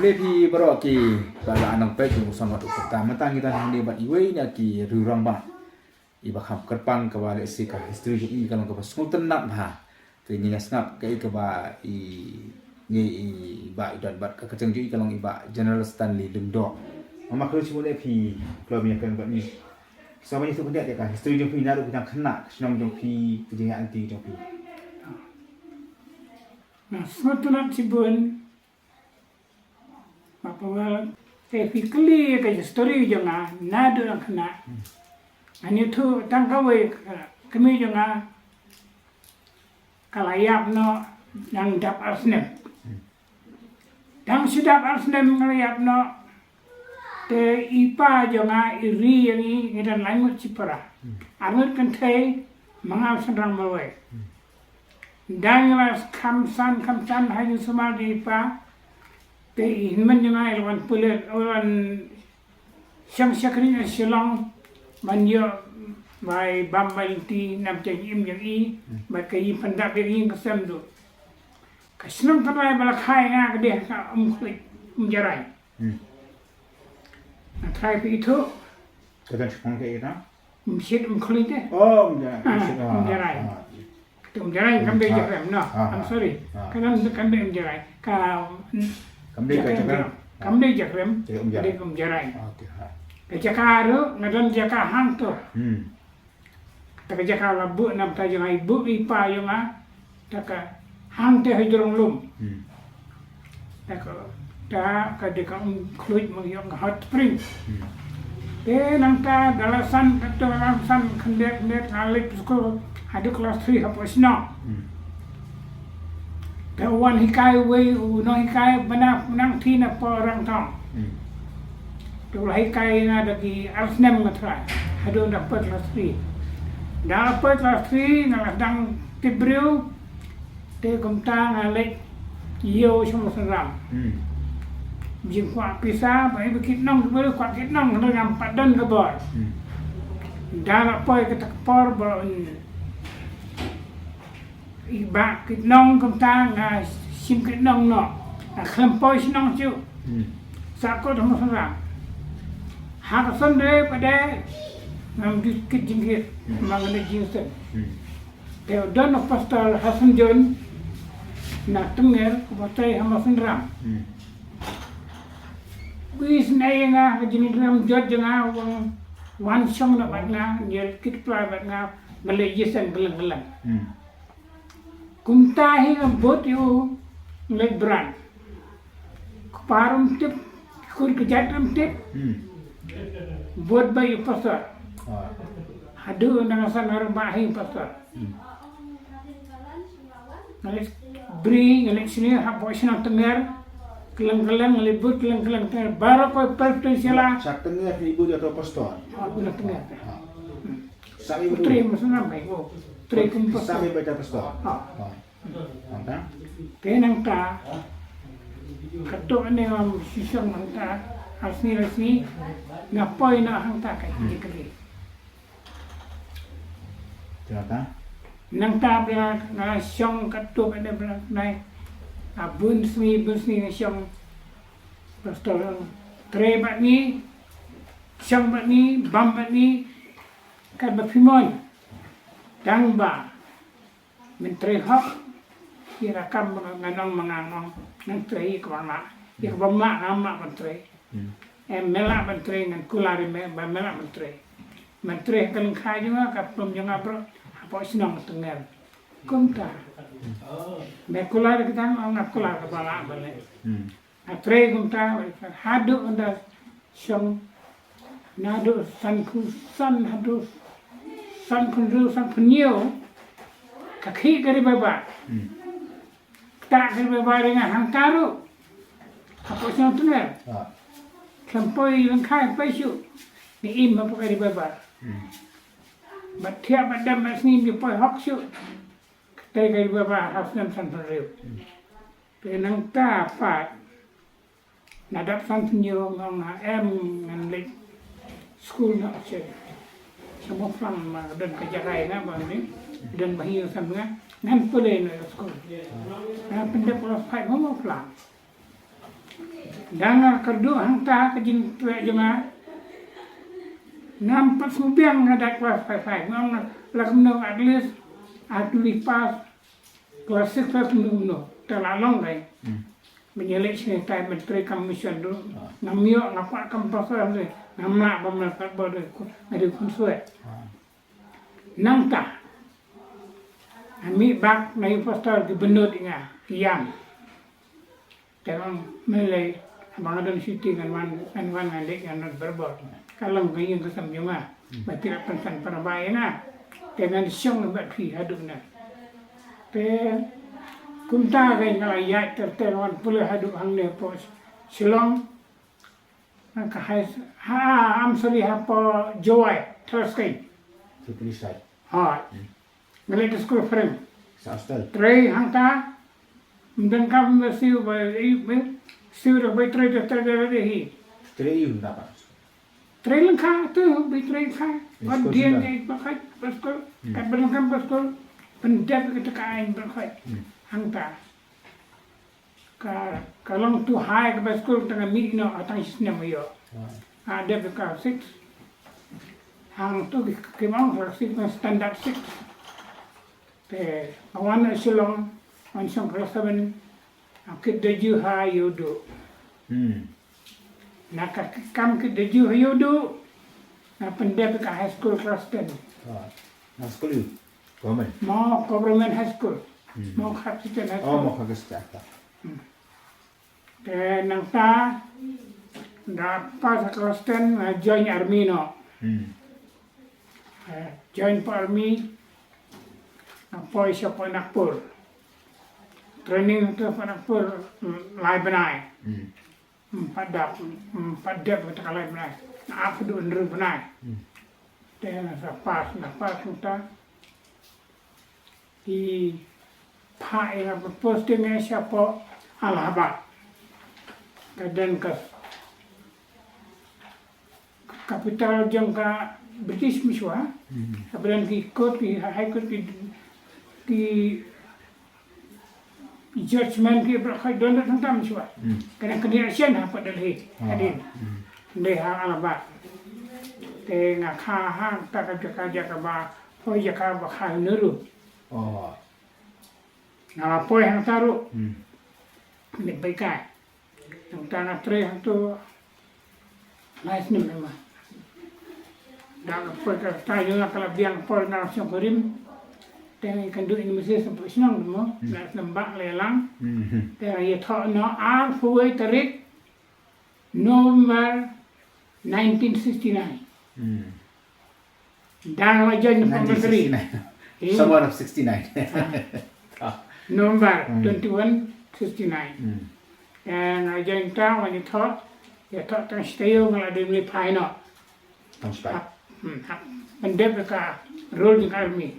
Lepi beroki bala anang pe ku sangat pertama tang kita handi bat iwe ni aki rurang ba. Iba khap kerpang ke bala sika history i kalau ke pasung tenap ha. Tu ni nasnap ke ba i ni ba idan bat ke keceng ju kalau iba General Stanley Lungdo. Mama kalau cuma lepi kalau mi akan bat ni. Sama ni tu pendak dia kan history ju pi naru kita kena senang ju pi kejeng anti ju pi. Nah, suatu cibun apa typically ke story jangan nado nak kena ani tu tangkawai kami jangan kalayap no yang dap arsnem yang sedap arsnem kalayap no te ipa jangan iri yang ini dan lain cipara angut kentai mengau senang mawai dan las kamsan hanya semua di ipa te inman jangan lawan pulut lawan siang syakrin silang manyo mai bambal ti nam te im yang i mai kai pandap yang kesam tu kasnam tanai bala khai nga ke dia ka jarai try itu Kadang sepang ke ita? msit kulit deh Oh, jarai jarai kambe jarai no I'm sorry kanan kambe jarai ka Kambe ka cakap. Kambe jakrem, jadi jarai. Okey. Kecakaru ngadon jaka hang tu. Tak jaka labu nam ta jang ibu ipa yang tak hang te hijrong lum. Tak ka dekang kluit mengyong hot spring. Nang ta dalasan kato dalasan kendek ngalik sekolah ada kelas 3 hapus no. Kawan hikai wei no hikai menang tina orang tong. Tu hikai na dagi arsnem ngatra. Hado dapat kelas 3. Dapat kelas 3 ngaladang tibriu te kumta ngalik yo semua seram. Jing kuat pisah bai bikit nong boleh kuat kit nong dengan padan ke bor. Dah apa kita kepor bor iba kit nong kumta nga sim kit nong no. Klempoi sinong cu. Sakot semua seram. Hak sendiri pada ngam dikit jingkit mengenai jinsen. Teo don pastor Hasan John nak tenger kepatai hama senram. Wis nainga jenis ram jod jenga wang wan song nak batna jel kit pla batna balai jisen gelang-gelang. Kumta hi bot yu lek brand. Parum tip kur kejatam tip. Buat bayi pasar. Hadu dengan sangar bahi pasar. Ngelik beri ngelik sini hapok sini tenger. Kelang-kelang ngelibut kelang-kelang tenger. Baru kau pertensialah. Sak tenger ibu dia atau pastor. Benar tenger. Sami ibu. Trei maksudnya apa ibu? Trei kumpul. Sami baca pastor. Mantap. Kenang ta. Ketuk ni orang sisong mantap. Asni ngapai nak hang tak kai dikeli. Silakan. Nang ta bela na syong ketuk ada bela nai. Bun smi syong. Pastor Trei bat ni syong bat ni bam bat ni kan bapimon. Dang ba. Menteri hak kira kam nganong manganong nang Trei kwana. Ya bama ama menteri. Melak menteri dengan kulari melak menteri kalau kaya juga kapum jangan bro apa senang tengel kumta kulari kita orang kular kepala balik menteri kumta hadu anda syong nado san hadu san kundu san penyu kaki dari baba tak dari baba dengan hangkaru apa senang tengel Sampoi lengkai paisu ni im apa kali babar. Batia badam masni di poi hoksu. Kai kali babar hasnam san riu. Penang ta pat. Nadap san penyo ngong em ngan lek school nak cek. Semua flang ma dan kejarai na bang ni dan bahir samnga ngan pole na school. Na pendek kelas 5 mau flang. Dan kerdu hangta kejin tuak jema. Nampak sembiang ngadat kelas 5. Ngam lakum at least at lipas kelas 6 kelas terlalong kai. Menyelik sini time menteri commission dulu. Ngamio ngapak kampasa ni. Ngamak pemelakat bodoh ada konsulat. Nangta. Ami bak na impostor gubernur inga yang. Terang melai abang ada city kan wan alik kan berbot. Kalau gayung kesam juma. Berarti pensan para bayana. Dengan siang buat pi haduk na. Pe kumta kai kalau ya terteruan pula haduk hang ne pos. Silong kahai I'm sorry apa joy terus kai. Seperti saya. Ngelit school frame. Sa hostel. Trei hangta. Dan kami siu dah Trei dah hi. Trei yun dapat. Trei lengkap tu, Trei lengkap. Kau dia ni pakai paskul, kat belakang paskul, pendek kita kain pakai hangta. Kalau tu high ke paskul tengah mid no atang sistem yo. Ada bekas 6. Hang tu kemang klasik standard 6. Te awan silong on song kelas 7 akit Daju ha yodo. Nak kam ke Daju ha yodo. Na pendek ke high school kelas 10. Na sekolah yun. Government. Mau government high school. Mau kapsitan high school. Mau kagestak. Te nang ta dapat kelas 10 join army no. Join army. Apa siapa nak pur. Training tu nak pur lai benai. Padat kita lai benai. Nak apa tu under benai. Dan lepas kita di pai apa postingnya siapa Allahabad. Kadang ke kapital jangka British miswa. Kemudian ikut di high court di judgement ki berkai donat hentam miswa. Kena keniasian apa dalih hadin. Deha alaba. Te ngakha hang tak kerja ka ba poi jaka ba khai nuru. Nama poi hang taru. Ni baikai. Yang tanah Trei hang tu nice ni memang. Dan poi ka tayo na kala biang poi na siang korim. Tengah kandu Indonesia sampai senang demo, nak lembak lelang. Tengah ia thok no fuai tarik November 1969. Dan wajan menteri. Summer of 69. November 21, 69. Dan wajan ta wani thok, ia thok tang stay ngala di mili pai no. Tang Shipai. Pendep ka role di army.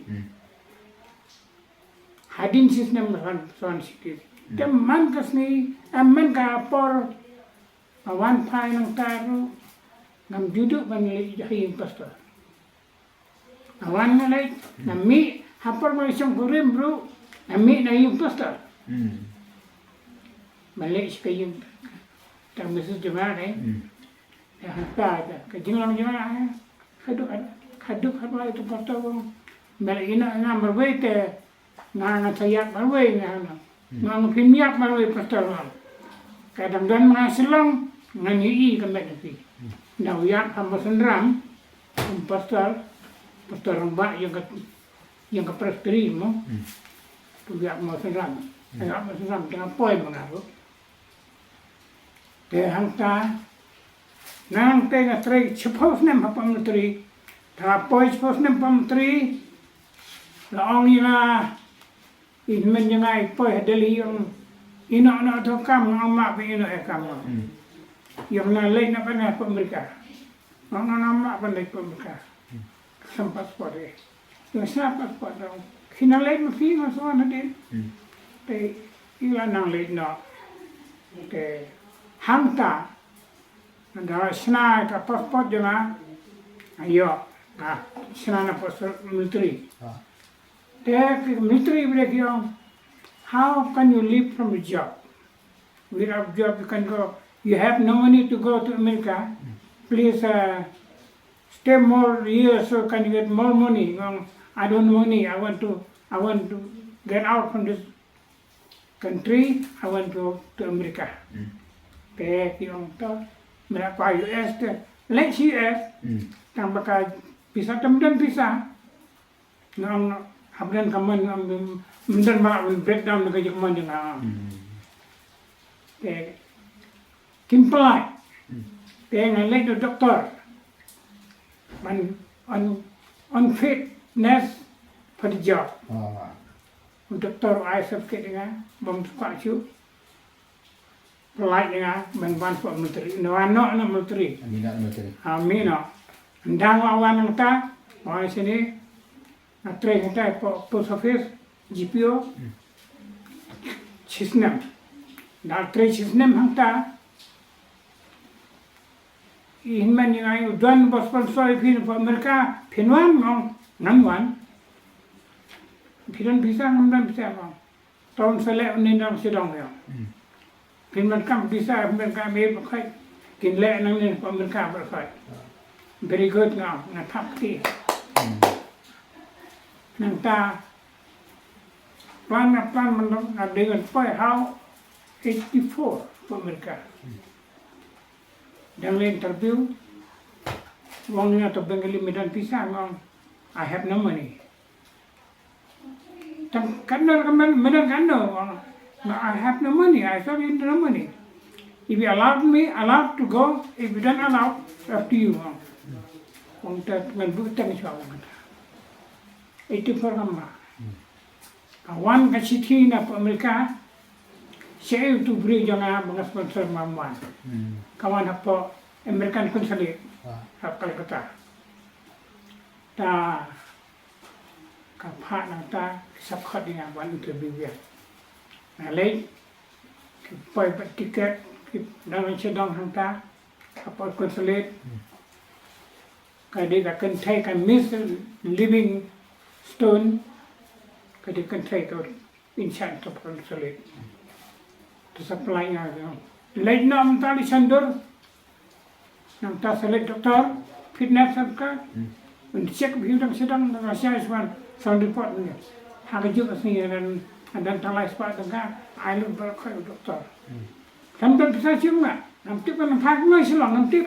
Hadin sistem son sikit. Dem man kasni aman ka por awan pai nang taru ngam duduk banili jahi pastor. Awan ngalai nami hapor malaysiang kurim bro nami na yung pastor. Balik sekayong tang mesus jemaah eh. Ya hata ke jinglang jemaah kaduk apa itu pastor bang. Balik ina ngamar te ngang sayak marway ngang kimyak marway pastor. Kadang-kadang mengaselang nganyi kembali lagi. Nawiyak hamba sendram pastor rembak yang ke presteri mo. Tuyak mo sendram. Agak mo sendram tengah poi mengaruh. Te hangta nang tengah Trei cepos nem apa menteri. Tengah poi cepos nem menteri. Laong ina in jangai poi deli yang ina tu kam ngam mak ina kam. Yang na lain apa na Amerika. Ngam mak pandai Amerika. Sampas pore. Yang sampas pore. Kina lain mesti masuk nanti. Te ila nang lain no. Te hangta. Nanda sna ka pasport jema. Ayo. Sna na pasport military. Military break you. How can you live from a job? without job you can go. You have no money to go to America. Please stay more years so can you get more money. I don't want money. I want to get out from this country. I want to go to America. Kaya yung to, mereka US tu, let's US, tang bakal bisa kemudian bisa, ngang kemudian kaman kemudian malah breakdown dengan kaman dengan, kaya kimpalai, kaya ngalai tu doktor, man unfitness for the job, doktor I certificate dengan bom suka cu. Pelai dengan bantuan suap menteri, anak menteri. Amin. Ndang awan yang ta, bawa sini, Trei kita post office, GPO, Chisnam. Dah Trei Chisnam hang ta, inman yang ayu dan bos sponsor pin Amerika, pinwan ngong ngamwan, pinan bisa ngam bisa ngong. Tahun selek unindang sedang ya. Mereka bisa mereka ambil pakai kinlek nang ni mereka pakai very good ngau ngatak ti nang ta plan menang dengan pai how 84 mereka dan interview wangnya tu bengali medan pisang ngau I have no money tam kanor medan kanor I have no money. I thought you had no money. If you allowed to go. If you don't allow, up to you. Untuk menbuktikan siapa kita. 84 nama. Kawan kasih tina Amerika. Saya itu beri jangan mengasponsor mamuan. Kawan apa American Consulate. Apa kata. Ta kapak nata subkot dengan wan interview dia. Nalai, poi tiket, dalam sedang hantar, apa konsulat, kadang akan take a miss living stone, kadang akan take a insan to konsulat, to supply yang, lain nam tali sandur, nam ta selit doktor, fitness serka, cek bidang sedang rahasia isman sound report ni, harga juga sini dan talai sebab dengan air berkait doktor. Sampai bisa cuma, nanti kan pakai nasi lang nanti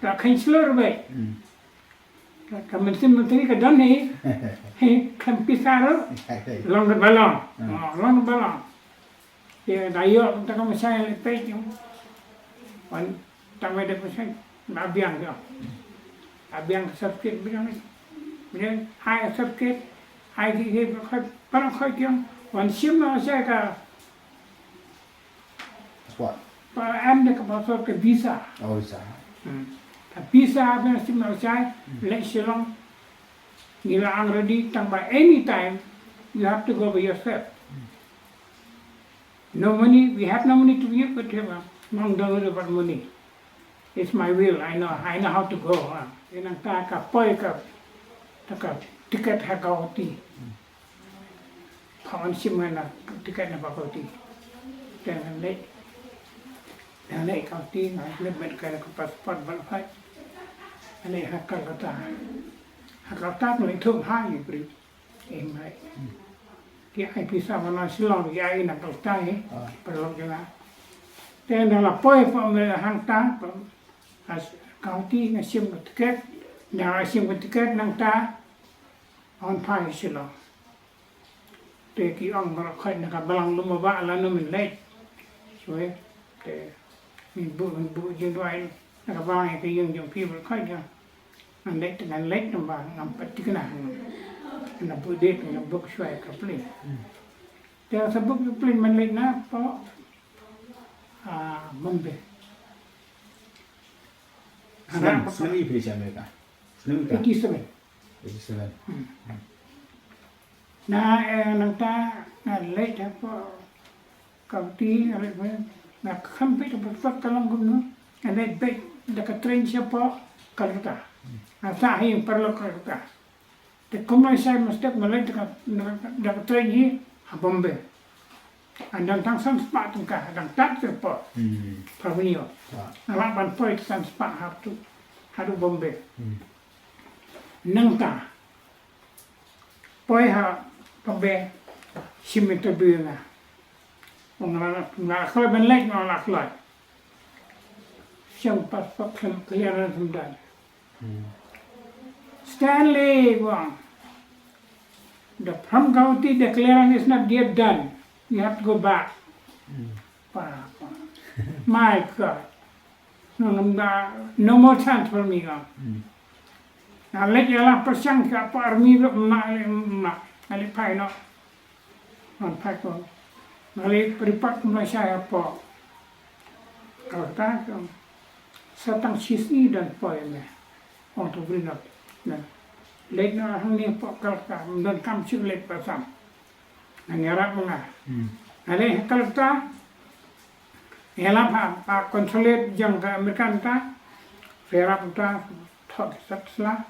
tak kain selur baik. Kamu menteri kedan ni, kan pisar, long balong, long balong. Ya daya untuk kamu saya lepas yang, wan tak ada pasal nabiang tu, nabiang sakit bilang ni, bilang hai sakit, hai gigi berkait, berkait yang wan siapa saya ka What? Anda ke pasal ke visa. Oh, visa. Visa apa yang siapa saya let silong nila ang ready tambah anytime you have to go by yourself. No money, we have no money to give, but mang don't know about money. It's my will. I know how to go. Inang ta ka poi ka tiket hakauti. Kawan simana tiket na bakauti. Jangan late. Jangan late kauti na lebet kaya ka pasport balpai. Ani hakal kata. Hakal tak no itu hai beri. Mai. Dia ai bisa mana silong dia ai nak kautai. Perlu jangan. Dan dalam poi pa hangta as kauti na sim tiket. Na sim tiket nang ta on pai silong. Teki ang merakit nak balang lumaba lah no min late, so te min bu jenduai nak balang ke yang people kait ya, an late dengan late nambah nampak tikna, nak bu date nak book suai kapli. Dia sebab kapli man late na po Bombay. Senang pilih Amerika. Senang tak? 87. 87. Na nang ta na late apa kauti na khampit berfak kalang gumno and then back dekat train siapa Kalkutta. Na sa yang perlu Kalkutta. Te kumai saya mesti malai dekat train ni Bombay. Andang tang san spa tungkah, andang tak sepot. Perminyo. Alat ban poi san spa hatu Bombay. Nang ta. Poi Bombay simita bunga. Ngala khoi ban lek ngala khoi. Siang pas keliaran semdan. Stanley wang. The from county the clearance is not yet done. You have to go back. My God. No more chance for me. Now let you laugh percent for army nak ali pai no. On pai ko. Ali report Malaysia apa. Kalau tak setang sisi dan poin ni. Untuk beri nak. Let na hang ni pok kalau dan kam cik let pasam. Ani harap mengah. Ali kalau tak Elap konsulat yang ke Amerika ta, ferap ta thot satla.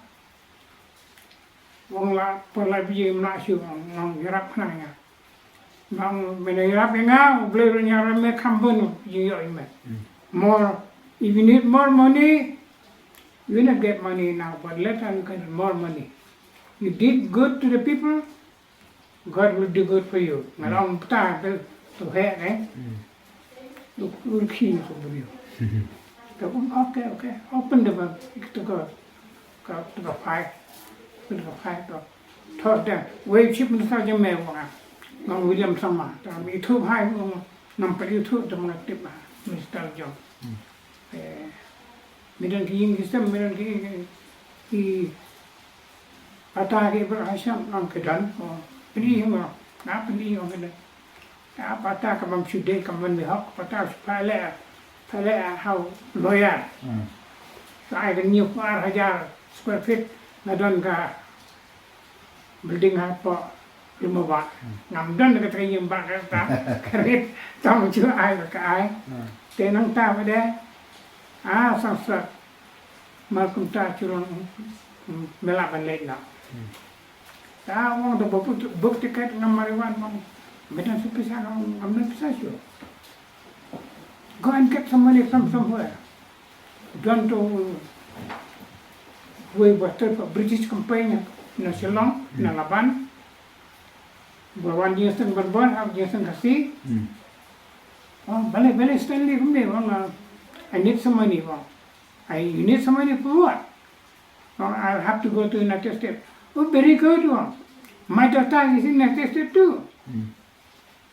Wong la pelai biji mnasiu ngong hirap nanya. Ngong menirap nga boleh nyara me kambun yo ime. More if you need more money, you not get money now, but let them get more money. You did good to the people, God will do good for you. Ngalong ta to he Look keen for you. Okay. Open the book to go to the fire. To the fire. Thought that way chip in the Sergeant Mayor. Ngong William Sama. YouTube high number YouTube the tip Mr. John. Midden king is the midden king. He attack Abraham on Kedan or Penny him or not Penny on the Pata kabam sude kabam mihok pata pale how lawyer. So I can new 4,000 square feet ngadon ka building apa 5 baht. Ngam don ka trai yim baht ta kredit tong chu ai ka ai. Te nang ta ba de. Sang sa mal kum ta churon melak ban lek na. Ta wong to book ticket ngam mariwan mong Medan susah, I'm not sure. Go and get some money from somewhere. Don't we were a British company in Shillong, in Laban. But 1 year since born, have years in Kasi. Oh, Bale Stanley from there. I need some money. You need some money for what? I'll have to go to United States. Oh, very good. My daughter is in United States too.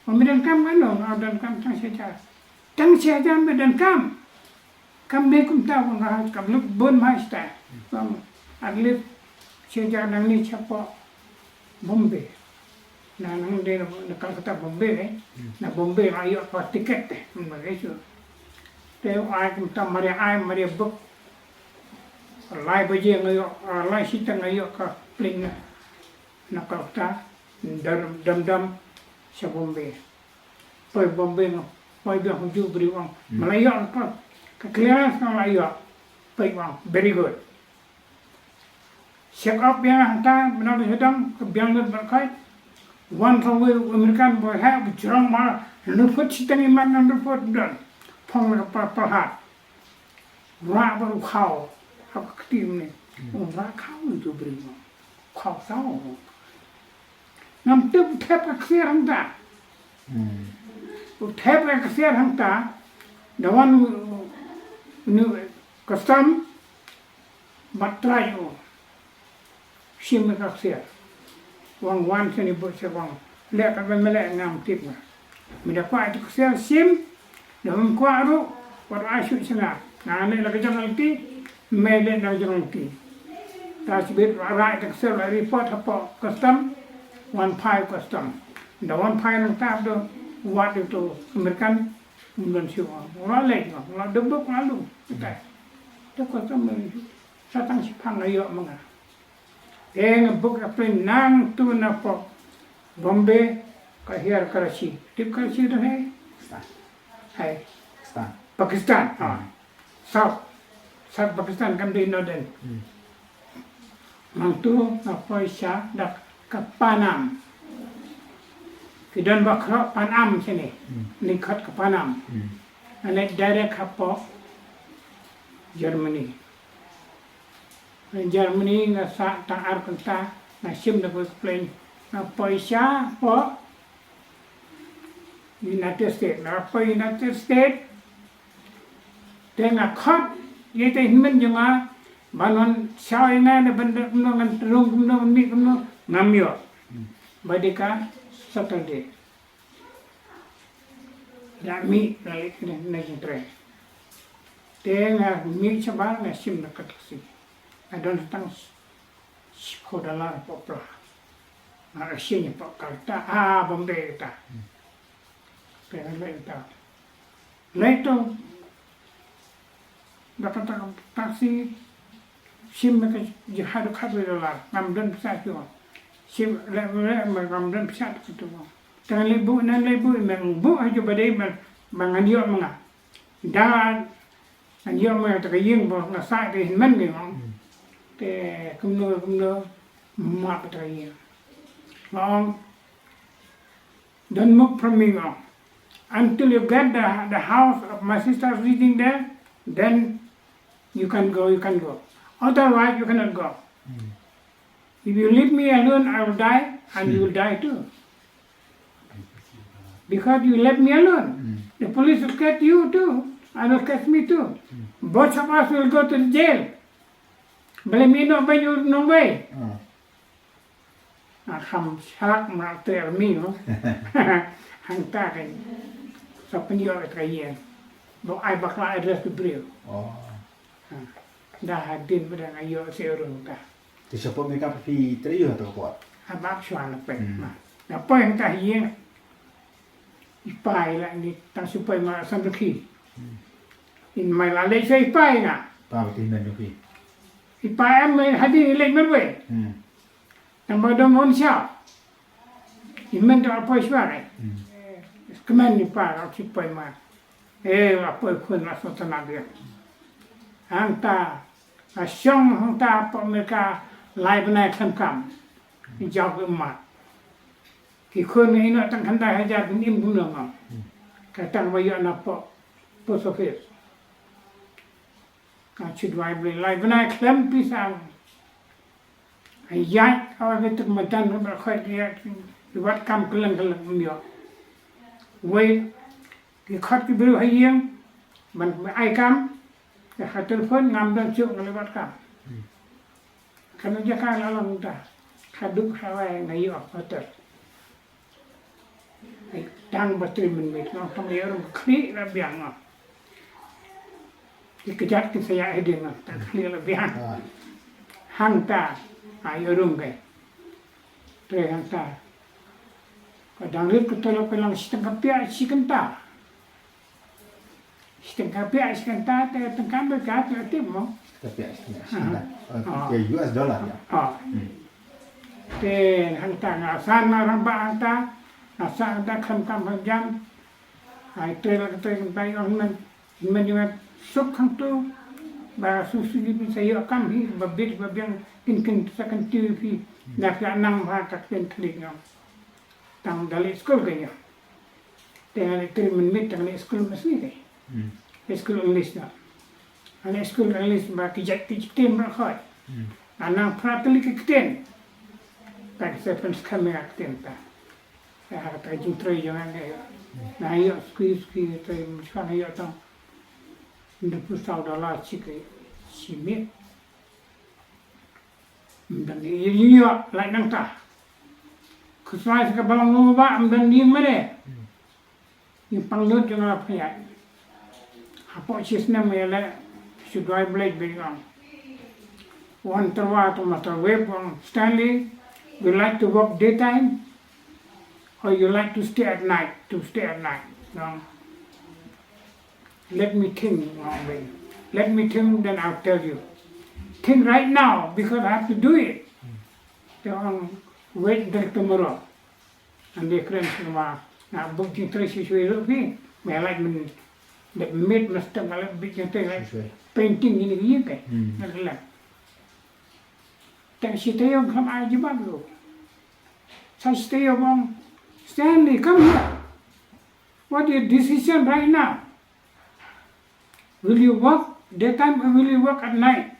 Medan kam kan dong, dan kam tang saja medan kam bekum tahu nggak kam lu bon master, agli saja nang ni siapa Bombay, nang dia nak kata Bombay, na Bombay ayo apa tiket mereka, teu ay kum tam Maria book, lai baje ngayo, lai sita ngayo ka plane nak kata dam sa Bombay. Poi Bombay no, poi dia huju beri wang. Malaya apa? Clearance ng Malaya. Poi wang, very good. Check up yang hantar benar sedang kebiang berkait. One from American boy have jerang mal, luput sitang iman luput dan pong pahat. Rak baru kau, aku ketim ni. Rak kau itu beri wang. Kau tahu. Ngam tep aksir hangta. Tep aksir hangta. Dawan custom batray o. Sim aksir. Wang wan sini buat sebang. Lek apa melek ngam tip na. Mendapat aksir sim. Dawan kuaru war asyuk sana. Nane lagi jangan ti. Mele lagi jangan ti. Tasbih right aksir report apa custom. 1 pie custom. The 1 pie ng tap do what itu American bulan siwa. Orang lain, orang debuk lalu. Kita, itu custom satang sipang ayo mga. Ngebuk apa nang tu napa Bombay kahir Karachi. Tip Karachi tu hai. Pakistan. South Pakistan kan di Northern. Mang tu napa isya dak ke Panam. Kita bakro Panam sini, nikhat ke Panam, ane direct hapo Germany. Germany ngasa tangar kenta nasim na plane na paisa po United States na po United States tenga khot ye te himen junga banon sao ina na benda ngan rung no mi no namyo badika Saturday ya mi balik na Trei tenga mi coba nasim na katasi ada tentang $10 popla. Malaysia pak kalta Bombay ta. Pero lento. Lento. Dapat taksi sim ke jihad $10. $6 tu. Sim $6 tu. Tangan lebu memang bu aja badai mangan yo manga. Dan anjo manga tak yeng bo ngasa de men ni te kumno ma patrai long don't move from me long. Until you get the house of my sister reading there, then you can go. Otherwise you cannot go. If you leave me alone, I will die and you will die too, because you left me alone. The police will catch you too and will catch me too. Both of us will go to the jail. Blame me not by you no way. Kham shark ma ter mi no. Hang ta kan. Sa penyo Trei yen. Bo ai bakla address ke beliau. Dah hadir pada ayo seorang ta. Thì siapa mereka pergi Trei atau kuat? Abang suan pe. Apa yang tak yen. Ipai lah ni tang Shipai ma sampai in my Malaysia Shipai na. Pa betul dan juga. Shipai am hadir lek merwe. Tang badong on sha. Mynta apa suara. Kemen ni pa Shipai ma. Apa kun masuk tanah dia. Hangta asyong hangta apa mereka lai benai kam. Jawab emak. Ki kun ni nak tang handai hajar bin im guna ngam. Kata bayo napa post office. Ka chidwai beli lai benai klem pisang. Ayat awak itu madan berkhoi dia buat kam keleng mio. Wei ki khat ki beru hayang man ai kam ka khat telefon ngam dan cuk ngelewat kam. Kan jaga lalang ta. Kaduk hawai ngayo hotel. Tang betul menit, nak pengiru klik lebihan lah. Dikejar ke saya edeng lah, tak klik lebihan. Hang ta, ayo rumah. Trei hang ta. Kadang rit ketolak pelang setengah pihak sikenta. Setengah pihak sikenta, tengah berkat letim mo. Setengah pihak US dollar ya. Ten hang ta ngasan orang ba hang ta. Asa ada kam jam, hai Trei bay on men juga sok kang tu, bah susu di saya kam hi babit babiang kin sakan TV, nak nang bah kat pen klik ngam, tang dari sekolah kaya, dengan 3 minit dengan sekolah masih kaya, sekolah English na, ane sekolah English bah kijat tem berkhoi, anang prateli kiten, tak sepen kamera kiten ta. Kata Trei jangan dia. Nah ayo ski Trei macam ayo tang. $20 cik simit. Dan iya lain nang ta. Kusai ke balang ngubah dan dia mana. Yang panglut jangan apa ya. Apa cisna mela sudai blade bingang. One terwa tu mata web Stanley. We like to work daytime. Or you like to stay at night? No. Let me think. Let me think, then I'll tell you. Think right now, because I have to do it. Don't wait till tomorrow. And they claim semua. Nah, bukti Trei sesuai lebih. Melak the mid mesti malah bikin Trei painting ini kan. Nak tak siapa yang kamu aja baru. Saya siapa yang Stanley, come here. What is your decision right now? Will you work daytime or will you work at night?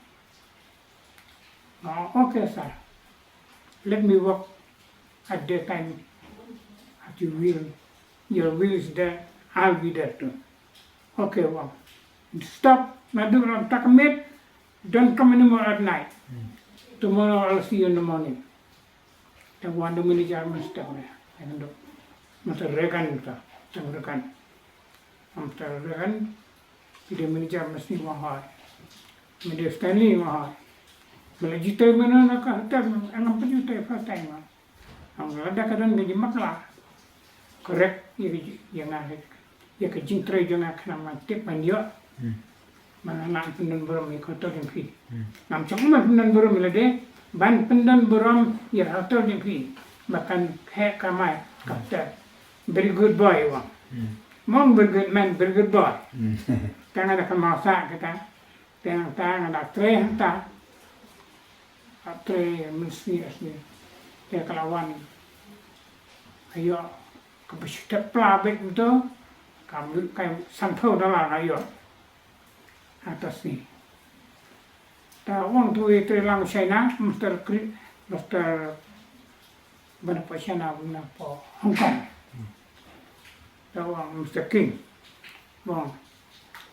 Oh, okay, sir. Let me work at daytime at your will. Your will is there, I'll be there too. Okay, well. Stop, Madura Takamit. Don't come anymore at night. Tomorrow I'll see you in the morning. The one minute I must step there. I don't know. Masa rekan kita, macam rekan. Masa rekan, tidak manajer mesti mahal. Media Stanley mahal. Bila juta mana nak hantar, angam juta first time. Ang ada kadang gaji maklah. Correct, yang ada. Ya kejing Trei jangan kena mati panjang. Mana nak pendan beram ikut yang pi. Nam cuma pendan beram lade, ban pendan beram ya atau yang pi. Bahkan hek kamai kapten. Very good boy wang. Mong very good man, very good boy. Tang ada kemasa kita. Tang ada Trei hantar. Trei mesti asli. Dia kelawan. Ayo kebesit pelabek itu. Kamu kayak santai dalam ayo. Atas ni. Ta wang tu itu lang China, Mr. Berapa China berapa Hong Kong. Ta wang Mr. King. Wang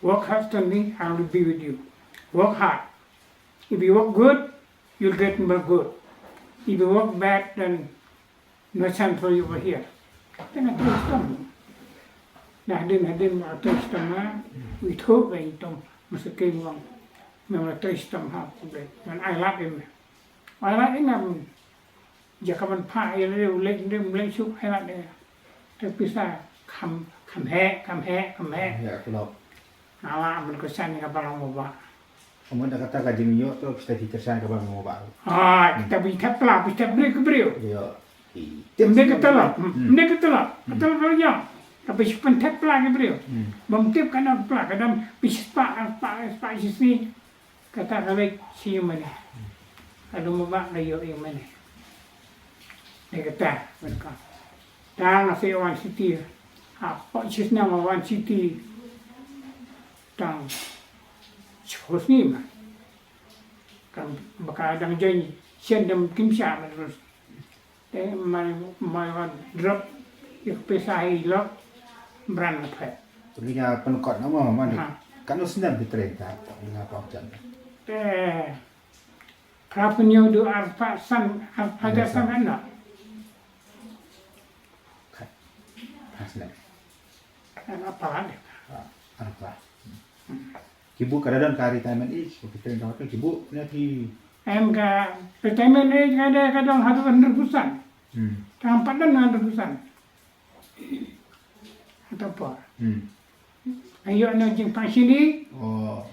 work hard for me, I will be with you. Work hard. If you work good, you'll get more good. If you work bad, then no chance for you over here. Tengah terus tahu. Nah, din terus tahu. We talk về trong Mr. King wang. Memang terus tahu hal tu. Dan I like him. I like him. Jika kawan pak yang lek sup I like dia. Tapi saya kam hek. Ya, kalau Awak berkesan dengan barang mubah. kamu dah kata gaji minyak tu kita dikesan ke bang mau baru. Kita bisa pelak, bisa beri ke beriu. Ya. Mereka telah, betul banyak. Tapi sepen tep pelak ke beriu. Bamtip kena pelak, kadang bisa pak sisi. Kata kami siapa mana. Ada mubah layu yang mana. Dia kata mereka. Dah nasi One City. Apa cisna One City. Tang Chosni mah. Kan bakal ada janji. Sian dem kimsha terus. Mai drop ik pesai lock brand apa. Punya penukar nama mana? Kan senang diterita. Mengapa macam? Kapanyo do arpa san ada san anak. Senang. Apa ada? Apa? Kibu kadang kari taman is, kita tahu tu kibu nanti. Em ka pertama ni kadang harus 100%. Kang padan 100%. Atau apa? Ayo nak jumpa sini. Oh.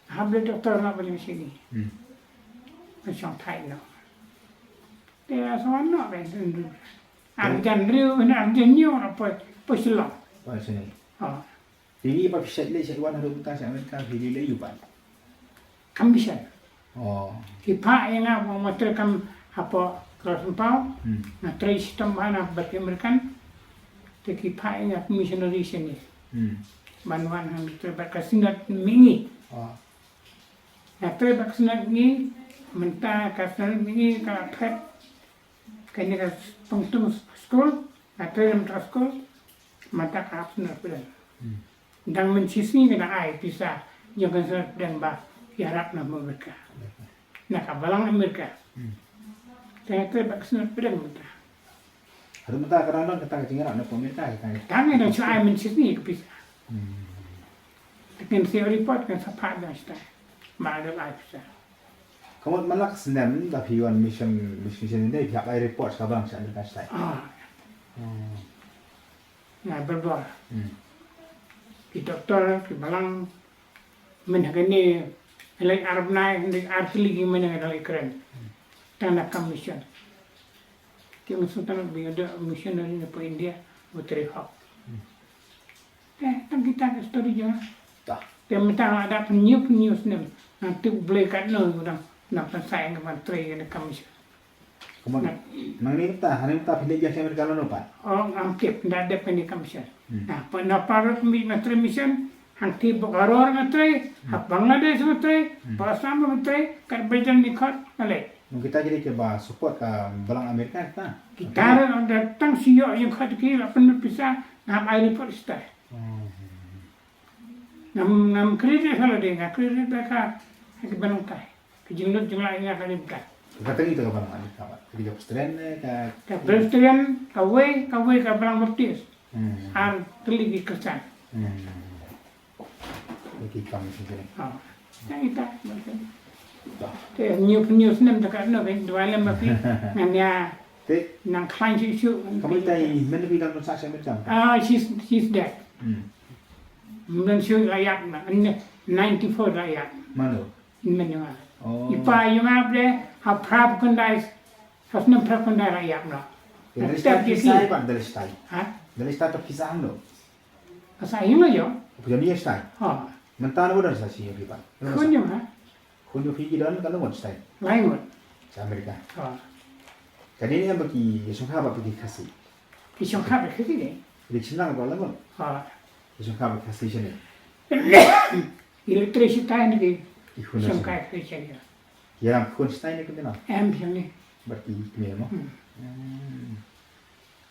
Habis doktor nak balik sini. Macam Thai nak. Dia soal nak betul. Arjan riu, arjan nyu apa peselang. Pasal ni. Jadi apa bisa le saya wan ada utang saya Amerika jadi le yuban. Kam bisa. Oh. Shipai yang apa motor kam apa kelas empau. Na Trei sistem mana bagi Amerikan. Shipai yang Mishoneri sini. Bantuan yang terbaik kasinat mingi. Na Trei kasinat mingi. Mynta kasinat mingi kalau pet. Kayaknya pengtung sekolah. Na Trei mentra sekolah. Mata kasinat pula. Dan mencisi kena ai bisa jangan sedang bah Arab nak Amerika. Nak kabalang Amerika. Saya terbak senang pedang mereka. Ada mata kerana kita kecingan nak pemerintah kan. Tangan dan saya mencisi bisa. Dengan saya report kan sepat dan saya malah ai bisa. Kamu malak senang tapi wan mission ini pihak ai report kabang saya dekat saya. Nah berbuat. Di doktor, di balang, menhakini, helai Arab naik, helai Arab lagi mana helai keren, tanda commission. Dia maksudnya biada Mishoneri di India, Trei hak. Tang kita ke story jangan. Dia minta ada penyu senem, nanti boleh kat nol orang nak sayang dengan Trei dengan commission. Kemudian nang ni Mynta pilih dia Amerika lalu Pak. Orang angkip ndak ada pendidikan mission. Nah, pernah parut military mission, angkip Garor ngatri, Bangladesh ngatri, Pasam ngatri, kat berjalan di kot, alek. Kita jadi coba support ke belang Amerika kita. Kita datang siok yang kat kira penuh pisah, nam air report stay. Nam kredit kalau dia, kredit mereka hanya benangkai. Kejenglut jumlah ini akan dibuka. Kata gitu ke belang Amerika Pak. Ketika presiden ke Presiden kawai ke belang baptis. An teligi kersan. Lagi kami sini. Yang kita macam. News nem dekat no kan dua lem api. Nganya nang klain siu. Kamu tahu mana bidang transaksi Amerika? She's dead. Men siu layak na 94 layak. Mana? Menua. Oh. Ipa yung abre ha prab kondai. Hasnem prab kondai layak na. Dari start kisah Pak, dari start. Ha? Dari start kisah lo. Asa yung ayo. Punya dia start. Ha. Mentah lo dah sih Pak. Kunyo ha. Kunyo pergi dan kalau mau start. Lain mo. Sa Amerika. Ha. Jadi ini yang bagi Yesus apa pergi kasih. Kisong kap kasi ni. Jadi senang kalau lo. Ha. Yesus apa kasih sini. Elektrisita ni Ikut kisong nasi. kap kasi niya. Yang kun start ini kena. Ambil ni. Berarti kena mo.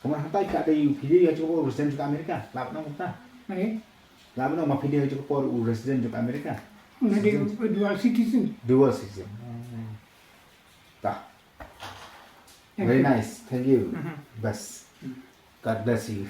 Kamu hantar kat dari video yang cukup residen juga Amerika. Lap nang kita. Ay, Lap nang ma video yang cukup residen juga Amerika. ngadi dual citizen. Dual citizen. Tak. Very nice. Thank you. Bas. God bless you.